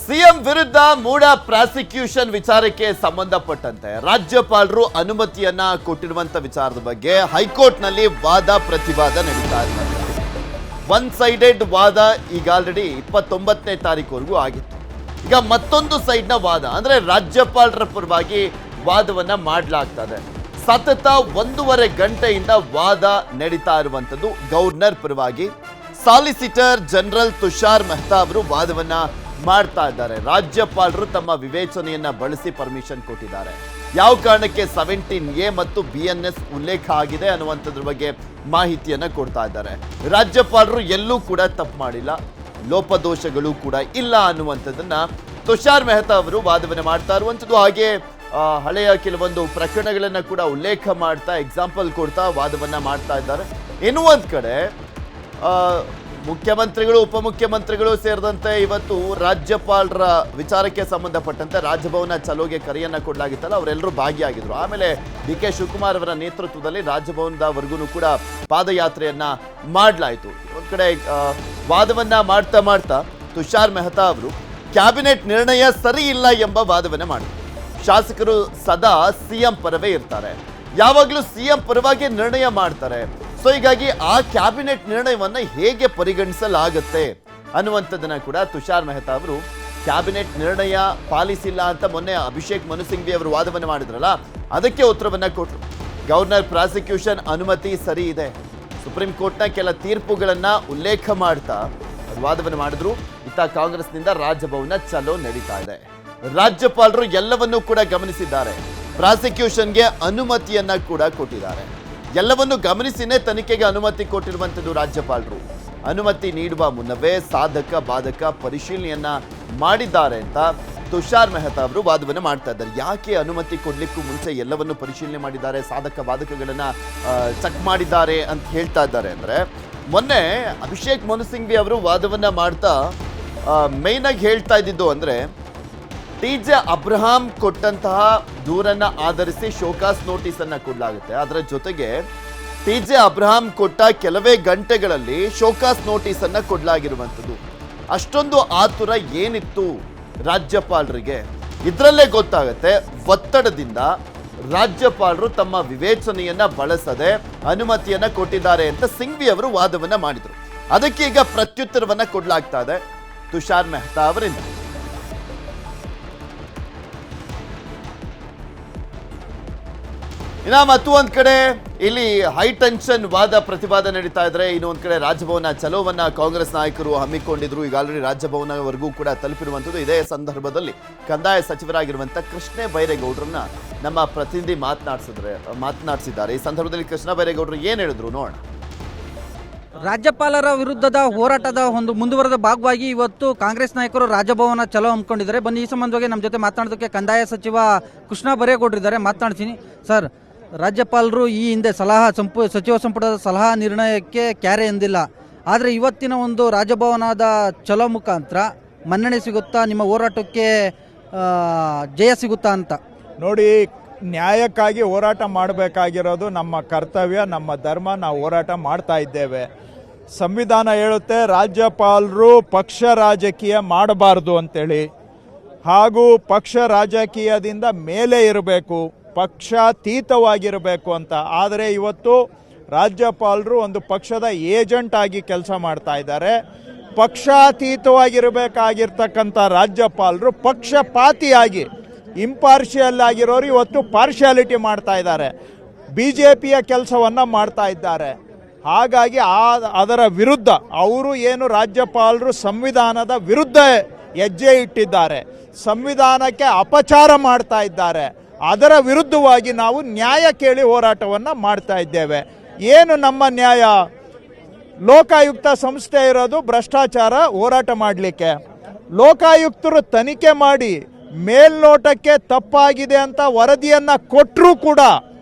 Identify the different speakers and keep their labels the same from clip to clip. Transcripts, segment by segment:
Speaker 1: CM ವಿರುದ್ಧ ಮೂಡ prosecution ವಿಚಾರಕ್ಕೆ ಸಂಬಂಧಪಟ್ಟಂತೆ ರಾಜ್ಯಪಾಲರು ಅನುಮತಿಯನ್ನ ಕೊಟ್ಟಿರುವಂತ ವಿಚಾರದ ಬಗ್ಗೆ ಹೈಕೋರ್ಟ್ ನಲ್ಲಿ ವಾದ ಪ್ರತಿವಾದ ನಡೀತಾ ಇದೆ. ಒನ್ ಸೈಡೆಡ್ ವಾದ ಈಗ ಆಲ್ರೆಡಿ 29ನೇ ತಾರೀಕುವರೆಗೂ ಆಗಿತ್ತು. ಈಗ ಮತ್ತೊಂದು ಸೈಡ್ ನ ವಾದ ಅಂದ್ರೆ ರಾಜ್ಯಪಾಲರ ಪರವಾಗಿ ವಾದವನ್ನ ಮಾಡಲಾಗ್ತದೆ. ಸತತ 1.5 ಗಂಟೆಯಿಂದ ವಾದ ನಡೀತಾ ಇರುವಂತದ್ದು. ಗವರ್ನರ್ ಪರವಾಗಿ ಸಾಲಿಸಿಟರ್ ಜನರಲ್ ತುಷಾರ್ ಮೆಹ್ತಾ ಅವರು ವಾದವನ್ನ ಮಾಡ್ತಾ ಇದ್ದಾರೆ. ರಾಜ್ಯಪಾಲರು ತಮ್ಮ ವಿವೇಚನೆಯನ್ನ ಬಳಸಿ ಪರ್ಮಿಷನ್ ಕೊಟ್ಟಿದ್ದಾರೆ. ಯಾವ ಕಾರಣಕ್ಕೆ 17A ಮತ್ತು BNS ಉಲ್ಲೇಖ ಆಗಿದೆ ಅನ್ನುವಂಥದ್ರ ಬಗ್ಗೆ ಮಾಹಿತಿಯನ್ನ ಕೊಡ್ತಾ ಇದ್ದಾರೆ. ರಾಜ್ಯಪಾಲರು ಎಲ್ಲೂ ಕೂಡ ತಪ್ಪು ಮಾಡಿಲ್ಲ, ಲೋಪದೋಷಗಳು ಕೂಡ ಇಲ್ಲ ಅನ್ನುವಂಥದ್ದನ್ನ ತುಷಾರ್ ಮೆಹ್ತಾ ಅವರು ವಾದವನ್ನ ಮಾಡ್ತಾ ಇರುವಂಥದ್ದು. ಹಾಗೆ ಹಳೆಯ ಕೆಲವೊಂದು ಪ್ರಕರಣಗಳನ್ನ ಕೂಡ ಉಲ್ಲೇಖ ಮಾಡ್ತಾ ಎಕ್ಸಾಂಪಲ್ ಕೊಡ್ತಾ ವಾದವನ್ನ ಮಾಡ್ತಾ ಇದ್ದಾರೆ. ಇನ್ನು ಒಂದ್ ಕಡೆ ಮುಖ್ಯಮಂತ್ರಿಗಳು ಉಪಮುಖ್ಯಮಂತ್ರಿಗಳು ಸೇರಿದಂತೆ ಇವತ್ತು ರಾಜ್ಯಪಾಲರ ವಿಚಾರಕ್ಕೆ ಸಂಬಂಧಪಟ್ಟಂತೆ ರಾಜಭವನ ಚಲೋಗೆ ಕರೆಯನ್ನ ಕೊಡಲಾಗಿತ್ತಲ್ಲ, ಅವರೆಲ್ಲರೂ ಭಾಗಿಯಾಗಿದ್ರು. ಆಮೇಲೆ DK ಶಿವಕುಮಾರ್ ಅವರ ನೇತೃತ್ವದಲ್ಲಿ ರಾಜಭವನದವರೆಗೂ ಕೂಡ ಪಾದಯಾತ್ರೆಯನ್ನ ಮಾಡಲಾಯಿತು. ಒಂದ್ ಕಡೆ ವಾದವನ್ನ ಮಾಡ್ತಾ ತುಷಾರ್ ಮೆಹ್ತಾ ಅವರು ಕ್ಯಾಬಿನೆಟ್ ನಿರ್ಣಯ ಸರಿ ಇಲ್ಲ ಎಂಬ ವಾದವನ್ನ ಮಾಡಿದ್ರು. ಶಾಸಕರು ಸದಾ ಸಿಎಂ ಪರವೇ ಇರ್ತಾರೆ, ಯಾವಾಗಲೂ ಸಿಎಂ ಪರವಾಗಿ ನಿರ್ಣಯ ಮಾಡ್ತಾರೆ. ಸೊ ಹೀಗಾಗಿ ಆ ಕ್ಯಾಬಿನೆಟ್ ನಿರ್ಣಯವನ್ನ ಹೇಗೆ ಪರಿಗಣಿಸಲಾಗುತ್ತೆ ಅನ್ನುವಂಥದ್ದನ್ನ ಕೂಡ ತುಷಾರ್ ಮೆಹ್ತಾ ಅವರು ಕ್ಯಾಬಿನೆಟ್ ನಿರ್ಣಯ ಪಾಲಿಸಿಲ್ಲ ಅಂತ ಮೊನ್ನೆ ಅಭಿಷೇಕ್ ಮನು ಸಿಂಘ್ವಿ ಅವರು ವಾದವನ್ನ ಮಾಡಿದ್ರಲ್ಲ, ಅದಕ್ಕೆ ಉತ್ತರವನ್ನ ಕೊಟ್ಟರು. ಗವರ್ನರ್ ಪ್ರಾಸಿಕ್ಯೂಷನ್ ಅನುಮತಿ ಸರಿ ಇದೆ. ಸುಪ್ರೀಂ ಕೋರ್ಟ್ನ ಕೆಲ ತೀರ್ಪುಗಳನ್ನ ಉಲ್ಲೇಖ ಮಾಡ್ತಾ ವಾದವನ್ನು ಮಾಡಿದ್ರು. ಇತ್ತ ಕಾಂಗ್ರೆಸ್ನಿಂದ ರಾಜಭವನ ಚಲೋ ನಡೀತಾ ಇದೆ. ರಾಜ್ಯಪಾಲರು ಎಲ್ಲವನ್ನೂ ಕೂಡ ಗಮನಿಸಿದ್ದಾರೆ. ಪ್ರಾಸಿಕ್ಯೂಷನ್ಗೆ ಅನುಮತಿಯನ್ನ ಕೂಡ ಕೊಟ್ಟಿದ್ದಾರೆ. ಎಲ್ಲವನ್ನು ಗಮನಿಸಿನೇ ತನಿಖೆಗೆ ಅನುಮತಿ ಕೊಟ್ಟಿರುವಂಥದ್ದು ರಾಜ್ಯಪಾಲರು. ಅನುಮತಿ ನೀಡುವ ಮುನ್ನವೇ ಸಾಧಕ ಬಾಧಕ ಪರಿಶೀಲನೆಯನ್ನ ಮಾಡಿದ್ದಾರೆ ಅಂತ ತುಷಾರ್ ಮೆಹ್ತಾ ಅವರು ವಾದವನ್ನು ಮಾಡ್ತಾ ಇದ್ದಾರೆ. ಯಾಕೆ ಅನುಮತಿ ಕೊಡ್ಲಿಕ್ಕೂ ಮುಂಚೆ ಎಲ್ಲವನ್ನು ಪರಿಶೀಲನೆ ಮಾಡಿದ್ದಾರೆ, ಸಾಧಕ ಬಾಧಕಗಳನ್ನ ಚೆಕ್ ಮಾಡಿದ್ದಾರೆ ಅಂತ ಹೇಳ್ತಾ ಇದ್ದಾರೆ ಅಂದ್ರೆ, ಮೊನ್ನೆ ಅಭಿಷೇಕ್ ಮನು ಸಿಂಘ್ವಿ ಅವರು ವಾದವನ್ನ ಮಾಡ್ತಾ ಮೇನ್ ಆಗಿ ಹೇಳ್ತಾ ಇದ್ದಿದ್ದು ಅಂದ್ರೆ TJ ಅಬ್ರಹಾಂ ಕೊಟ್ಟಂತಹ ದೂರನ್ನ ಆಧರಿಸಿ ಶೋಕಾಸ್ ನೋಟಿಸ್ ಅನ್ನ ಕೊಡಲಾಗುತ್ತೆ. ಅದರ ಜೊತೆಗೆ TJ ಅಬ್ರಹಾಂ ಕೊಟ್ಟ ಕೆಲವೇ ಗಂಟೆಗಳಲ್ಲಿ ಶೋಕಾಸ್ ನೋಟಿಸ್ ಅನ್ನ ಕೊಡಲಾಗಿರುವಂಥದ್ದು. ಅಷ್ಟೊಂದು ಆತುರ ಏನಿತ್ತು ರಾಜ್ಯಪಾಲರಿಗೆ ಇದರಲ್ಲೇ ಗೊತ್ತಾಗುತ್ತೆ. ಒತ್ತಡದಿಂದ ರಾಜ್ಯಪಾಲರು ತಮ್ಮ ವಿವೇಚನೆಯನ್ನ ಬಳಸದೆ ಅನುಮತಿಯನ್ನ ಕೊಟ್ಟಿದ್ದಾರೆ ಅಂತ ಸಿಂಘ್ವಿ ಅವರು ವಾದವನ್ನ ಮಾಡಿದ್ರು. ಅದಕ್ಕೆ ಈಗ ಪ್ರತ್ಯುತ್ತರವನ್ನ ಕೊಡಲಾಗ್ತಾ ಇದೆ ತುಷಾರ್ ಮೆಹ್ತಾ ಅವರಿಂದ. ಇನ್ನ ಮತ್ತೊಂದ್ ಕಡೆ ಇಲ್ಲಿ ಹೈ ಟೆನ್ಷನ್ ವಾದ ಪ್ರತಿವಾದ ನಡೀತಾ ಇದ್ರೆ, ಇನ್ನೊಂದ್ ಕಡೆ ರಾಜಭವನ ಚಲೋವನ್ನ ಕಾಂಗ್ರೆಸ್ ನಾಯಕರು ಹಮ್ಮಿಕೊಂಡಿದ್ರು. ಈಗ ಆಲ್ರೆಡಿ ರಾಜಭವನವರೆಗೂ ಕೂಡ ತಲುಪಿರುವಂಥದ್ದು. ಇದೇ ಸಂದರ್ಭದಲ್ಲಿ ಕಂದಾಯ ಸಚಿವರಾಗಿರುವಂತ ಕೃಷ್ಣ ಬೈರೇಗೌಡರನ್ನ ನಮ್ಮ ಪ್ರತಿನಿಧಿ ಮಾತನಾಡಿಸಿದ್ದಾರೆ. ಈ ಸಂದರ್ಭದಲ್ಲಿ ಕೃಷ್ಣ ಬೈರೇಗೌಡರು ಏನ್ ಹೇಳಿದ್ರು ನೋಡೋಣ.
Speaker 2: ರಾಜ್ಯಪಾಲರ ವಿರುದ್ಧದ ಹೋರಾಟದ ಒಂದು ಮುಂದುವರೆದ ಭಾಗವಾಗಿ ಇವತ್ತು ಕಾಂಗ್ರೆಸ್ ನಾಯಕರು ರಾಜಭವನ ಚಲೋ ಹಮ್ಮಿಕೊಂಡಿದ್ದಾರೆ. ಬನ್ನಿ, ಈ ಸಂಬಂಧವಾಗಿ ನಮ್ಮ ಜೊತೆ ಮಾತನಾಡೋದಕ್ಕೆ ಕಂದಾಯ ಸಚಿವ ಕೃಷ್ಣ ಬೈರೇಗೌಡರಿದ್ದಾರೆ, ಮಾತನಾಡ್ತೀನಿ. ಸರ್, ರಾಜ್ಯಪಾಲರು ಈ ಹಿಂದೆ ಸಚಿವ ಸಂಪುಟದ ಸಲಹಾ ನಿರ್ಣಯಕ್ಕೆ ಕ್ಯಾರೆ ಎಂದಿಲ್ಲ, ಆದರೆ ಇವತ್ತಿನ ಒಂದು ರಾಜಭವನದ ಚಲೋ ಮುಖಾಂತರ ಮನ್ನಣೆ ಸಿಗುತ್ತಾ, ನಿಮ್ಮ ಹೋರಾಟಕ್ಕೆ ಜಯ ಸಿಗುತ್ತಾ ಅಂತ?
Speaker 3: ನೋಡಿ, ನ್ಯಾಯಕ್ಕಾಗಿ ಹೋರಾಟ ಮಾಡಬೇಕಾಗಿರೋದು ನಮ್ಮ ಕರ್ತವ್ಯ, ನಮ್ಮ ಧರ್ಮ. ನಾವು ಹೋರಾಟ ಮಾಡ್ತಾ ಇದ್ದೇವೆ. ಸಂವಿಧಾನ ಹೇಳುತ್ತೆ ರಾಜ್ಯಪಾಲರು ಪಕ್ಷ ರಾಜಕೀಯ ಮಾಡಬಾರ್ದು ಅಂತೇಳಿ, ಹಾಗೂ ಪಕ್ಷ ರಾಜಕೀಯದಿಂದ ಮೇಲೆ ಇರಬೇಕು, ಪಕ್ಷಾತೀತವಾಗಿರಬೇಕು ಅಂತ. ಆದರೆ ಇವತ್ತು ರಾಜ್ಯಪಾಲರು ಒಂದು ಪಕ್ಷದ ಏಜೆಂಟ್ ಆಗಿ ಕೆಲಸ ಮಾಡ್ತಾ ಇದ್ದಾರೆ. ಪಕ್ಷಾತೀತವಾಗಿರಬೇಕಾಗಿರ್ತಕ್ಕಂಥ ರಾಜ್ಯಪಾಲರು ಪಕ್ಷಪಾತಿಯಾಗಿ ಇಂಪಾರ್ಷಿಯಲ್ ಆಗಿರೋರು ಇವತ್ತು ಪಾರ್ಶಿಯಾಲಿಟಿ ಮಾಡ್ತಾ ಇದ್ದಾರೆ, BJPಯ ಕೆಲಸವನ್ನು ಮಾಡ್ತಾ ಇದ್ದಾರೆ. ಹಾಗಾಗಿ ಅದರ ವಿರುದ್ಧ ಅವರು ಏನು ರಾಜ್ಯಪಾಲರು ಸಂವಿಧಾನದ ವಿರುದ್ಧ ಹೆಜ್ಜೆ ಇಟ್ಟಿದ್ದಾರೆ, ಸಂವಿಧಾನಕ್ಕೆ ಅಪಚಾರ ಮಾಡ್ತಾ ಇದ್ದಾರೆ, ಅದರ ವಿರುದ್ಧವಾಗಿ ನಾವು ನ್ಯಾಯ ಕೇಳಿ ಹೋರಾಟವನ್ನು ಮಾಡ್ತಾ ಇದ್ದೇವೆ. ಏನು ನಮ್ಮ ನ್ಯಾಯ? ಲೋಕಾಯುಕ್ತ ಸಂಸ್ಥೆ ಇರೋದು ಭ್ರಷ್ಟಾಚಾರ ಹೋರಾಟ ಮಾಡಲಿಕ್ಕೆ. ಲೋಕಾಯುಕ್ತರು ತನಿಖೆ ಮಾಡಿ ಮೇಲ್ನೋಟಕ್ಕೆ ತಪ್ಪಾಗಿದೆ ಅಂತ ವರದಿಯನ್ನು ಕೊಟ್ಟರೂ ಕೂಡ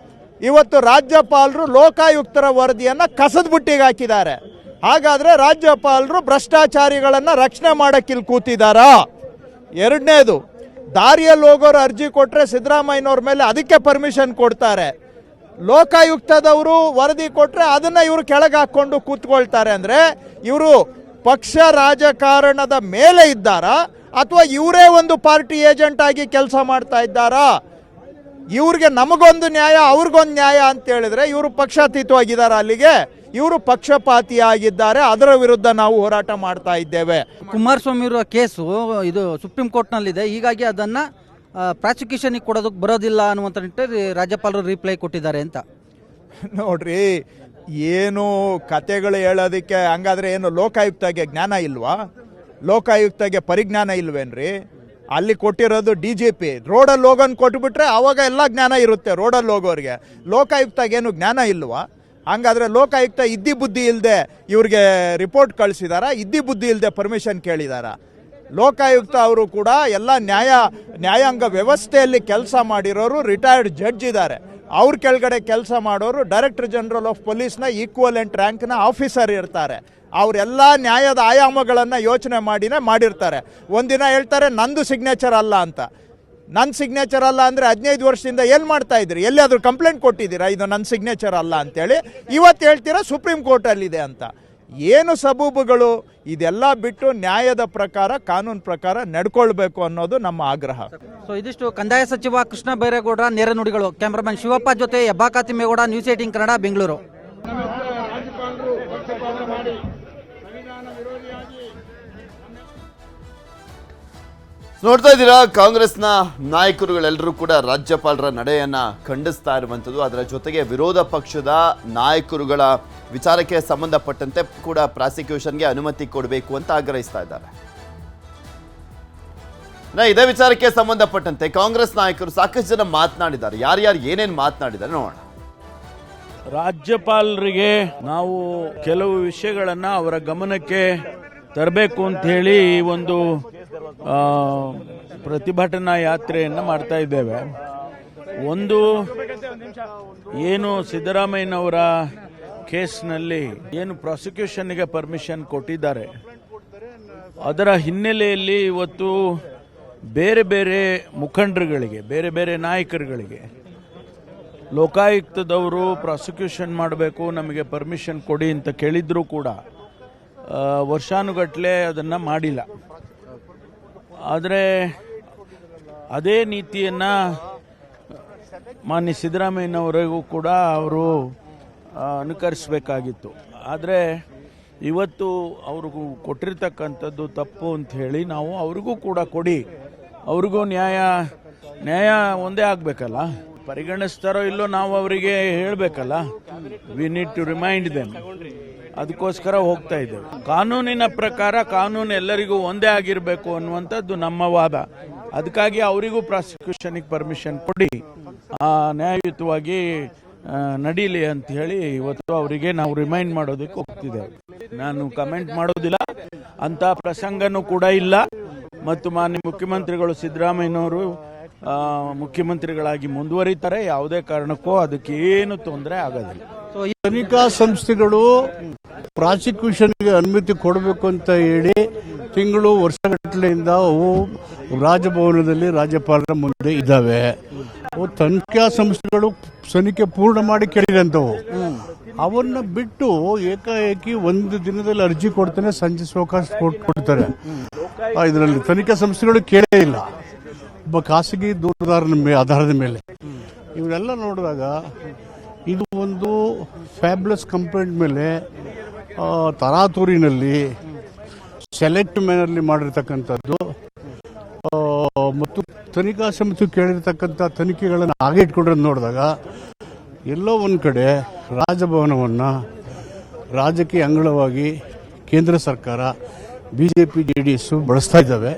Speaker 3: ಇವತ್ತು ರಾಜ್ಯಪಾಲರು ಲೋಕಾಯುಕ್ತರ ವರದಿಯನ್ನು ಕಸದ ಬುಟ್ಟಿಗೆ ಹಾಕಿದ್ದಾರೆ. ಹಾಗಾದರೆ ರಾಜ್ಯಪಾಲರು ಭ್ರಷ್ಟಾಚಾರಿಗಳನ್ನು ರಕ್ಷಣೆ ಮಾಡೋಕ್ಕಿಲ್ಲಿ ಕೂತಿದ್ದಾರಾ? ಎರಡನೇದು, ದಾರಿಯಲ್ಲಿ ಹೋಗೋರು ಅರ್ಜಿ ಕೊಟ್ಟರೆ ಸಿದ್ದರಾಮಯ್ಯನವ್ರ ಮೇಲೆ ಅದಕ್ಕೆ ಪರ್ಮಿಷನ್ ಕೊಡ್ತಾರೆ. ಲೋಕಾಯುಕ್ತದವರು ವರದಿ ಕೊಟ್ಟರೆ ಅದನ್ನು ಇವರು ಕೆಳಗೆ ಹಾಕ್ಕೊಂಡು ಕೂತ್ಕೊಳ್ತಾರೆ. ಅಂದರೆ ಇವರು ಪಕ್ಷ ರಾಜಕಾರಣದ ಮೇಲೆ ಇದ್ದಾರಾ ಅಥವಾ ಇವರೇ ಒಂದು ಪಾರ್ಟಿ ಏಜೆಂಟ್ ಆಗಿ ಕೆಲಸ ಮಾಡ್ತಾ ಇದ್ದಾರಾ? ಇವ್ರಿಗೆ ನಮಗೊಂದು ನ್ಯಾಯ ಅವ್ರಿಗೊಂದು ನ್ಯಾಯ ಅಂತ ಹೇಳಿದ್ರೆ ಇವರು ಪಕ್ಷಾತೀತವಾಗಿದ್ದಾರೆ, ಅಲ್ಲಿಗೆ ಇವರು ಪಕ್ಷಪಾತಿಯಾಗಿದ್ದಾರೆ. ಅದರ ವಿರುದ್ಧ ನಾವು ಹೋರಾಟ ಮಾಡ್ತಾ ಇದ್ದೇವೆ.
Speaker 2: ಕುಮಾರಸ್ವಾಮಿ ಅವರ ಕೇಸು ಇದು ಸುಪ್ರೀಂ ಕೋರ್ಟ್ನಲ್ಲಿದೆ, ಹೀಗಾಗಿ ಅದನ್ನು ಪ್ರಾಸಿಕ್ಯೂಷನ್ಗೆ ಕೊಡೋದಕ್ಕೆ ಬರೋದಿಲ್ಲ ಅನ್ನುವಂಥ ನಿಟ್ಟಿನಲ್ಲಿ ರಾಜ್ಯಪಾಲರು ರಿಪ್ಲೈ ಕೊಟ್ಟಿದ್ದಾರೆ ಅಂತ.
Speaker 3: ನೋಡ್ರಿ, ಏನು ಕತೆಗಳು ಹೇಳೋದಕ್ಕೆ ಹಂಗಾದ್ರೆ ಏನು ಲೋಕಾಯುಕ್ತಗೆ ಜ್ಞಾನ ಇಲ್ವಾ? ಲೋಕಾಯುಕ್ತಗೆ ಪರಿಜ್ಞಾನ ಇಲ್ವೇನ್ರಿ? ಅಲ್ಲಿ ಕೊಟ್ಟಿರೋದು DGP. ರೋಡಲ್ಲಿ ಹೋಗೋನ್ ಕೊಟ್ಬಿಟ್ರೆ ಅವಾಗ ಎಲ್ಲ ಜ್ಞಾನ ಇರುತ್ತೆ ರೋಡಲ್ಲಿ ಹೋಗೋರಿಗೆ. ಲೋಕಾಯುಕ್ತಗೇನು ಜ್ಞಾನ ಇಲ್ವಾ? ಹಂಗಾದ್ರೆ ಲೋಕಾಯುಕ್ತ ಇದ್ದಿ ಬುದ್ಧಿ ಇಲ್ಲದೆ ಇವ್ರಿಗೆ ರಿಪೋರ್ಟ್ ಕಳಿಸಿದಾರ, ಇದ್ದಿ ಬುದ್ಧಿ ಇಲ್ಲದೆ ಪರ್ಮಿಷನ್ ಕೇಳಿದಾರ? ಲೋಕಾಯುಕ್ತ ಅವರು ಕೂಡ ಎಲ್ಲ ನ್ಯಾಯಾಂಗ ವ್ಯವಸ್ಥೆಯಲ್ಲಿ ಕೆಲಸ ಮಾಡಿರೋರು ರಿಟೈರ್ಡ್ ಜಡ್ಜ್ ಇದ್ದಾರೆ. ಅವ್ರ ಕೆಳಗಡೆ ಕೆಲಸ ಮಾಡೋರು ಡೈರೆಕ್ಟರ್ ಜನರಲ್ ಆಫ್ ಪೊಲೀಸ್ನ ಈಕ್ವಲೆಂಟ್ ರ್ಯಾಂಕ್ನ ಆಫೀಸರ್ ಇರ್ತಾರೆ. ಅವರೆಲ್ಲ ನ್ಯಾಯದ ಆಯಾಮಗಳನ್ನು ಯೋಚನೆ ಮಾಡಿರ್ತಾರೆ. ಒಂದಿನ ಹೇಳ್ತಾರೆ ನಂದು ಸಿಗ್ನೇಚರ್ ಅಲ್ಲ ಅಂತ. ನನ್ನ ಸಿಗ್ನೇಚರ್ ಅಲ್ಲ ಅಂದರೆ 15 ವರ್ಷದಿಂದ ಏನು ಮಾಡ್ತಾ ಇದ್ರಿ? ಎಲ್ಲಿಯಾದರೂ ಕಂಪ್ಲೇಂಟ್ ಕೊಟ್ಟಿದ್ದೀರಾ ಇದು ನನ್ನ ಸಿಗ್ನೇಚರ್ ಅಲ್ಲ ಅಂತೇಳಿ? ಇವತ್ತು ಹೇಳ್ತೀರಾ ಸುಪ್ರೀಂ ಕೋರ್ಟಲ್ಲಿದೆ ಅಂತ. ಏನು ಸಬೂಬುಗಳು? ಇದೆಲ್ಲ ಬಿಟ್ಟು ನ್ಯಾಯದ ಪ್ರಕಾರ, ಕಾನೂನು ಪ್ರಕಾರ ನಡ್ಕೊಳ್ಬೇಕು ಅನ್ನೋದು ನಮ್ಮ ಆಗ್ರಹ.
Speaker 2: ಸೊ ಇದಿಷ್ಟು ಕಂದಾಯ ಸಚಿವ ಕೃಷ್ಣ ಬೈರೇಗೌಡರ ನೇರ ನುಡಿಗಳು. ಕ್ಯಾಮ್ರಾಮನ್ ಶಿವಪ್ಪ ಜೊತೆ ಹೆಬ್ಬಾಕ ತಿಮ್ಮೇಗೌಡ, ನ್ಯೂಸ್ 18 ಕನ್ನಡ, ಬೆಂಗಳೂರು.
Speaker 1: ನೋಡ್ತಾ ಇದ್ದೀರಾ, ಕಾಂಗ್ರೆಸ್ನ ನಾಯಕರುಗಳೆಲ್ಲರೂ ಕೂಡ ರಾಜ್ಯಪಾಲರ ನಡೆಯನ್ನ ಖಂಡಿಸ್ತಾ ಇರುವಂಥದ್ದು. ಅದರ ಜೊತೆಗೆ ವಿರೋಧ ಪಕ್ಷದ ನಾಯಕರುಗಳ ವಿಚಾರಕ್ಕೆ ಸಂಬಂಧಪಟ್ಟಂತೆ ಕೂಡ ಪ್ರಾಸಿಕ್ಯೂಷನ್ಗೆ ಅನುಮತಿ ಕೊಡಬೇಕು ಅಂತ ಆಗ್ರಹಿಸ್ತಾ ಇದ್ದಾರೆ. ಇದೇ ವಿಚಾರಕ್ಕೆ ಸಂಬಂಧಪಟ್ಟಂತೆ ಕಾಂಗ್ರೆಸ್ ನಾಯಕರು ಸಾಕಷ್ಟು ಜನ ಮಾತನಾಡಿದ್ದಾರೆ. ಯಾರ್ಯಾರು ಏನೇನು ಮಾತನಾಡಿದ್ದಾರೆ ನೋಡೋಣ.
Speaker 4: ರಾಜ್ಯಪಾಲರಿಗೆ ನಾವು ಕೆಲವು ವಿಷಯಗಳನ್ನ ಅವರ ಗಮನಕ್ಕೆ ತರಬೇಕು ಅಂತ ಹೇಳಿ ಒಂದು ಪ್ರತಿಭಟನಾ ಯಾತ್ರೆಯನ್ನು ಮಾಡ್ತಾ ಇದ್ದೇವೆ. ಒಂದು ಏನು ಸಿದ್ದರಾಮಯ್ಯನವರ ಕೇಸ್ನಲ್ಲಿ ಏನು ಪ್ರಾಸಿಕ್ಯೂಷನ್ಗೆ ಪರ್ಮಿಷನ್ ಕೊಟ್ಟಿದ್ದಾರೆ, ಅದರ ಹಿನ್ನೆಲೆಯಲ್ಲಿ ಇವತ್ತು ಬೇರೆ ಬೇರೆ ಮುಖಂಡರುಗಳಿಗೆ, ಬೇರೆ ಬೇರೆ ನಾಯಕರುಗಳಿಗೆ ಲೋಕಾಯುಕ್ತದವರು ಪ್ರಾಸಿಕ್ಯೂಷನ್ ಮಾಡಬೇಕು, ನಮಗೆ ಪರ್ಮಿಷನ್ ಕೊಡಿ ಅಂತ ಕೇಳಿದ್ರು ಕೂಡ ವರ್ಷಾನುಗಟ್ಟಲೆ ಅದನ್ನು ಮಾಡಿಲ್ಲ. ಆದರೆ ಅದೇ ನೀತಿಯನ್ನು ಮಾನ್ಯ ಸಿದ್ದರಾಮಯ್ಯನವರಿಗೂ ಕೂಡ ಅವರು ಅನುಕರಿಸಬೇಕಾಗಿತ್ತು. ಆದರೆ ಇವತ್ತು ಅವ್ರಿಗೂ ಕೊಟ್ಟಿರ್ತಕ್ಕಂಥದ್ದು ತಪ್ಪು ಅಂತ ಹೇಳಿ ನಾವು ಅವ್ರಿಗೂ ಕೂಡ ಕೊಡಿ, ಅವ್ರಿಗೂ ನ್ಯಾಯ ಒಂದೇ ಆಗಬೇಕಲ್ಲ. ಪರಿಗಣಿಸ್ತಾರೋ ಇಲ್ಲೋ ನಾವು ಅವರಿಗೆ ಹೇಳಬೇಕಲ್ಲ. We need to remind them. ಅದಕ್ಕೋಸ್ಕರ ಹೋಗ್ತಾ ಇದ್ದೇವೆ. ಕಾನೂನಿನ ಪ್ರಕಾರ ಕಾನೂನು ಎಲ್ಲರಿಗೂ ಒಂದೇ ಆಗಿರಬೇಕು ಅನ್ನುವಂಥದ್ದು ನಮ್ಮ ವಾದ. ಅದಕ್ಕಾಗಿ ಅವರಿಗೂ ಪ್ರಾಸಿಕ್ಯೂಷನ್ಗೆ ಪರ್ಮಿಷನ್ ಕೊಡಿ, ನ್ಯಾಯಯುತವಾಗಿ ನಡೀಲಿ ಅಂತ ಹೇಳಿ ಇವತ್ತು ಅವರಿಗೆ ನಾವು ರಿಮೈಂಡ್ ಮಾಡೋದಕ್ಕೆ ಹೋಗ್ತಿದ್ದೇವೆ. ನಾನು ಕಮೆಂಟ್ ಮಾಡೋದಿಲ್ಲ, ಅಂತ ಪ್ರಸಂಗನೂ ಕೂಡ ಇಲ್ಲ. ಮತ್ತು ಮಾನ್ಯ ಮುಖ್ಯಮಂತ್ರಿಗಳು ಸಿದ್ದರಾಮಯ್ಯನವರು ಮುಖ್ಯಮಂತ್ರಿಗಳಾಗಿ ಮುಂದುವರಿತಾರೆ. ಯಾವುದೇ ಕಾರಣಕ್ಕೂ ಅದಕ್ಕೆ ಏನು ತೊಂದರೆ ಆಗೋದಿಲ್ಲ.
Speaker 5: ತನಿಖಾ ಸಂಸ್ಥೆಗಳು ಪ್ರಾಸಿಕ್ಯೂಷನ್ಗೆ ಅನುಮತಿ ಕೊಡಬೇಕು ಅಂತ ಹೇಳಿ ತಿಂಗಳು ವರ್ಷಗಟ್ಟಲೆಯಿಂದ ಅವು ರಾಜಭವನದಲ್ಲಿ ರಾಜ್ಯಪಾಲರ ಮುಂದೆ ಇದ್ದಾವೆ. ಅವು ತನಿಖಾ ಸಂಸ್ಥೆಗಳು ತನಿಖೆ ಪೂರ್ಣ ಮಾಡಿ ಕೇಳಿದಂಥವು. ಅವನ್ನ ಬಿಟ್ಟು ಏಕಾಏಕಿ ಒಂದು ದಿನದಲ್ಲಿ ಅರ್ಜಿ ಕೊಡ್ತಾನೆ, ಸಂಜೆ ಅವಕಾಶ ಕೊಡ್ತಾರೆ. ಇದರಲ್ಲಿ ತನಿಖಾ ಸಂಸ್ಥೆಗಳು ಕೇಳೇ ಇಲ್ಲ, ಒಬ್ಬ ಖಾಸಗಿ ದೂರದಾರನ ಆಧಾರದ ಮೇಲೆ. ಇವನ್ನೆಲ್ಲ ನೋಡಿದಾಗ ಇದು ಒಂದು ಫ್ಯಾಬ್ಯುಲಸ್ ಕಂಪ್ಲೇಂಟ್ ಮೇಲೆ ತರಾತುರಿನಲ್ಲಿ ಸೆಲೆಕ್ಟ್ ಮ್ಯಾನಲ್ಲಿ ಮಾಡಿರ್ತಕ್ಕಂಥದ್ದು ಮತ್ತು ತನಿಖಾ ಸಮಿತಿ ಕೇಳಿರ್ತಕ್ಕಂಥ ತನಿಖೆಗಳನ್ನು ಹಾಗೆ ಇಟ್ಕೊಂಡಿರೋದು ನೋಡಿದಾಗ ಎಲ್ಲೋ ಒಂದು ಕಡೆ ರಾಜಭವನವನ್ನು ರಾಜಕೀಯ ಅಂಗಳವಾಗಿ ಕೇಂದ್ರ ಸರ್ಕಾರ, BJP, JDS ಬಳಸ್ತಾ ಇದ್ದಾವೆ.